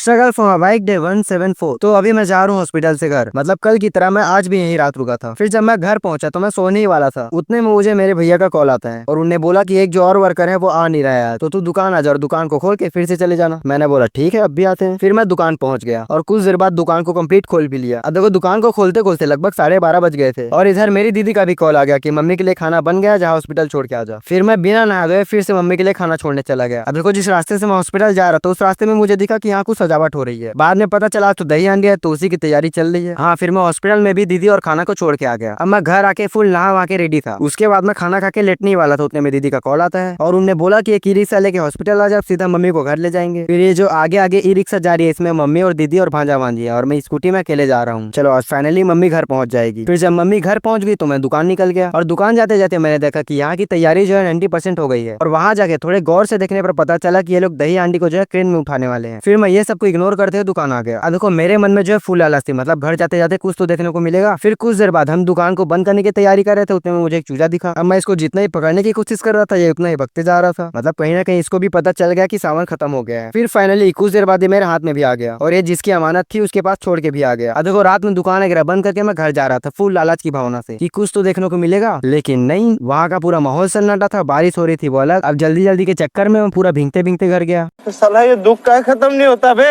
Struggle for bike day 174। तो अभी मैं जा रहा हूँ हॉस्पिटल से घर, मतलब कल की तरह मैं आज भी यही रात रुका था। फिर जब मैं घर पहुंचा तो मैं सोने ही वाला था, उतने में मुझे मेरे भैया का कॉल आता है और उन्हें बोला कि एक जो और वर्कर है वो आ नहीं रहा है, तो तू दुकान आ जा और दुकान को खोल के फिर से चले जाना। मैंने बोला ठीक है अब भी आते हैं। फिर मैं दुकान पहुंच गया और कुछ देर बाद दुकान को कंप्लीट खोल भी लिया। अब देखो दुकान को खोलते खोलते लगभग 12:30 बज गए थे और इधर मेरी दीदी का भी कॉल आ गया कि मम्मी के लिए खाना बन गया, जा हॉस्पिटल छोड़ के आ जा। फिर मैं बिना नहा धोए फिर से मम्मी के लिए खाना छोड़ने चला गया। अब देखो जिस रास्ते से मैं हॉस्पिटल जा रहा था उस रास्ते में मुझे दिखा कि यहाँ कुछ सजावट हो रही है। बाद में पता चला तो दही हांडी है, तो उसी की तैयारी चल रही है। हाँ, फिर मैं हॉस्पिटल में भी दीदी और खाना को छोड़ के आ गया। अब मैं घर आके फुल नहा वहा के रेडी था। उसके बाद मैं खाना खा के लेटने ही वाला था, उतने में दीदी का कॉल आता है और उन्होंने बोला कि एक ई रिक्शा लेके हॉस्पिटल आ जा, सीधा मम्मी को घर ले जाएंगे। फिर ये जो आगे आगे ई रिक्शा जा रही है इसमें मम्मी और दीदी और भांजा भांजी है और मैं स्कूटी में अकेले जा रहा हूँ। चलो आज फाइनली मम्मी घर पहुंच जाएगी। फिर जब मम्मी घर पहुंच गई तो मैं दुकान निकल गया और दुकान जाते जाते मैंने देखा कि यहाँ की तैयारी जो है 90% हो गई है और वहाँ जाके थोड़े गौर से देखने पर पता चला कि ये लोग दही हांडी को जो है क्रेन में उठाने वाले हैं। फिर मैं ये सबको इग्नोर करते हुए दुकान आ गया। अब देखो मेरे मन में जो है फुल लालच थी, मतलब घर जाते जाते कुछ तो देखने को मिलेगा। फिर कुछ देर बाद हम दुकान को बंद करने की तैयारी कर रहे थे, उतने में मुझे एक चूजा दिखा। अब मैं इसको जितना ही पकड़ने की कोशिश कर रहा था ये उतना ही भगते जा रहा था, मतलब कहीं ना कहीं इसको भी पता चल गया कि सामान खत्म हो गया है। फिर फाइनली कुछ देर बाद ये मेरे हाथ में भी आ गया और ये जिसकी अमानत थी उसके पास छोड़ के भी आ गया। अब देखो रात में दुकान वगैरह बंद करके मैं घर जा रहा था फुल लालच की भावना से कि कुछ तो देखने को मिलेगा, लेकिन नहीं, वहाँ का पूरा माहौल सन्नाटा था, बारिश हो रही थी वो अलग। अब जल्दी जल्दी के चक्कर में मैं पूरा भीगते भीगते घर गया। साला ये दुख का खत्म नहीं होता बे।